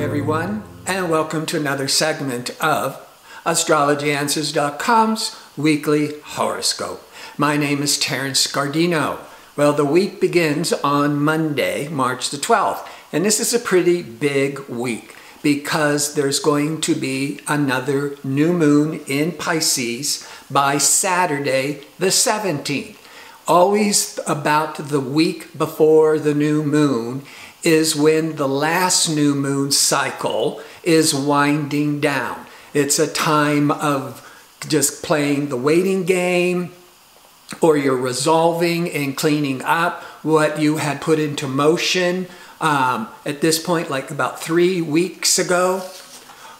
everyone, and welcome to another segment of AstrologyAnswers.com's weekly horoscope. My name is Terence Scardino. Well, the week begins on Monday, March the 12th, and this is a pretty big week because there's going to be another new moon in Pisces by Saturday the 17th. Always about the week before the new moon is when the last new moon cycle is winding down. It's a time of just playing the waiting game, or you're resolving and cleaning up what you had put into motion at this point, like about 3 weeks ago.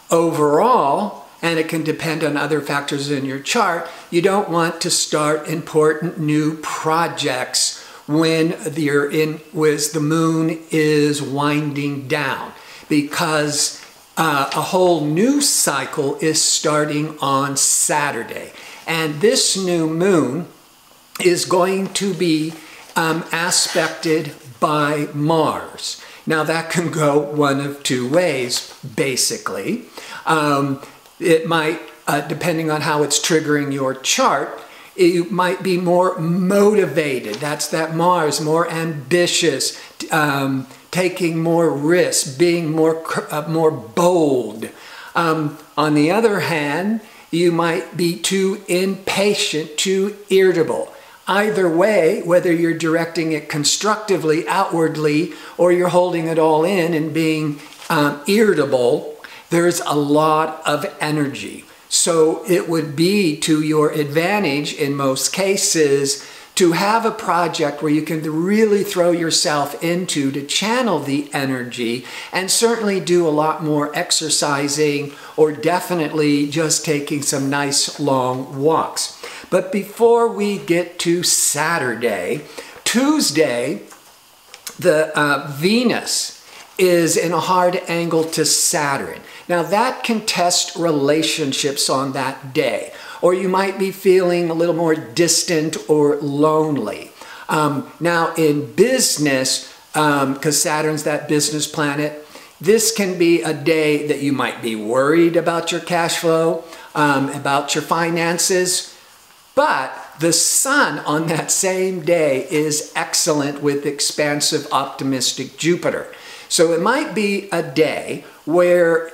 Overall, and it can depend on other factors in your chart, you don't want to start important new projects when the moon is winding down, because a whole new cycle is starting on Saturday. And this new moon is going to be aspected by Mars. Now that can go one of two ways, basically. It might, depending on how it's triggering your chart, you might be more motivated. That's that Mars, more ambitious, taking more risks, being more bold. On the other hand, you might be too impatient, too irritable. Either way, whether you're directing it constructively, outwardly, or you're holding it all in and being irritable, there's a lot of energy. So it would be to your advantage in most cases to have a project where you can really throw yourself into to channel the energy, and certainly do a lot more exercising, or definitely just taking some nice long walks. But before we get to Saturday, Tuesday, the Venus is in a hard angle to Saturn. Now that can test relationships on that day, or you might be feeling a little more distant or lonely. Now in business, because Saturn's that business planet, this can be a day that you might be worried about your cash flow, about your finances, but the sun on that same day is excellent with expansive, optimistic Jupiter. So it might be a day where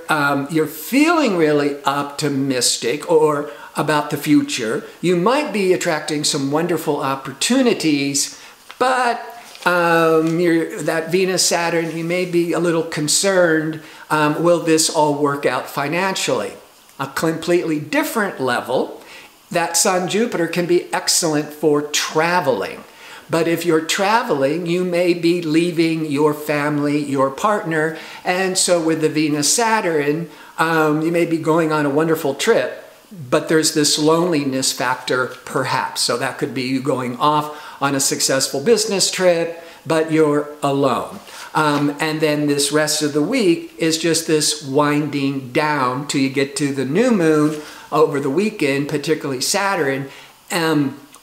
you're feeling really optimistic or about the future. You might be attracting some wonderful opportunities, but that Venus-Saturn, you may be a little concerned, will this all work out financially? A completely different level, that Sun-Jupiter can be excellent for traveling. But if you're traveling, you may be leaving your family, your partner, and so with the Venus-Saturn, you may be going on a wonderful trip, but there's this loneliness factor perhaps. So that could be you going off on a successful business trip, but you're alone. And then this rest of the week is just this winding down till you get to the new moon over the weekend, particularly Saturn.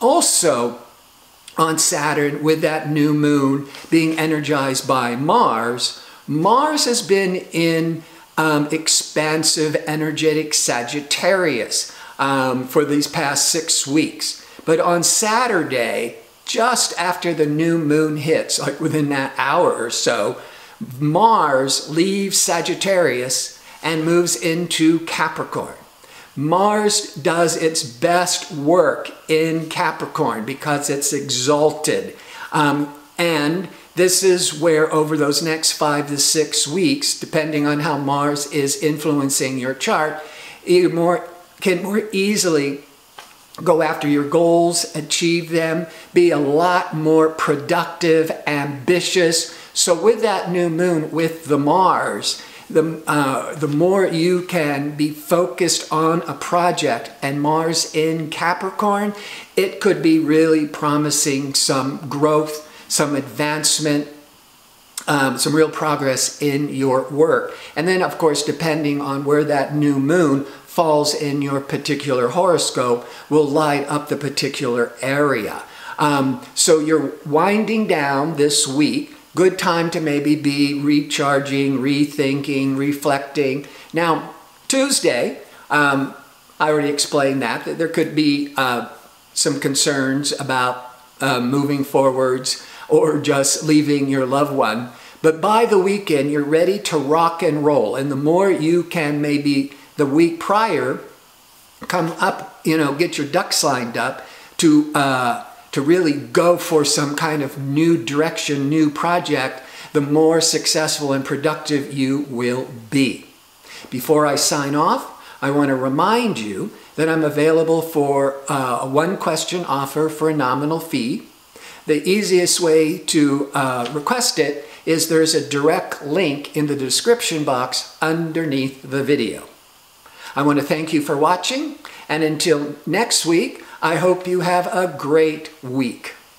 Also, on Saturn, with that new moon being energized by Mars, Mars has been in expansive, energetic Sagittarius for these past 6 weeks. But on Saturday, just after the new moon hits, like within that hour or so, Mars leaves Sagittarius and moves into Capricorn. Mars does its best work in Capricorn because it's exalted. And this is where over those next 5 to 6 weeks, depending on how Mars is influencing your chart, you can more easily go after your goals, achieve them, be a lot more productive, ambitious. So with that new moon, with the Mars, the more you can be focused on a project, and Mars in Capricorn, it could be really promising some growth, some advancement, some real progress in your work. And then, of course, depending on where that new moon falls in your particular horoscope, will light up the particular area. So you're winding down this week, good time to maybe be recharging, rethinking, reflecting. Now, Tuesday, I already explained that there could be some concerns about moving forwards or just leaving your loved one. But by the weekend, you're ready to rock and roll. And the more you can maybe the week prior come up, get your ducks lined up to really go for some kind of new direction, new project, the more successful and productive you will be. Before I sign off, I want to remind you that I'm available for a one-question offer for a nominal fee. The easiest way to request it is there's a direct link in the description box underneath the video. I want to thank you for watching, and until next week, I hope you have a great week.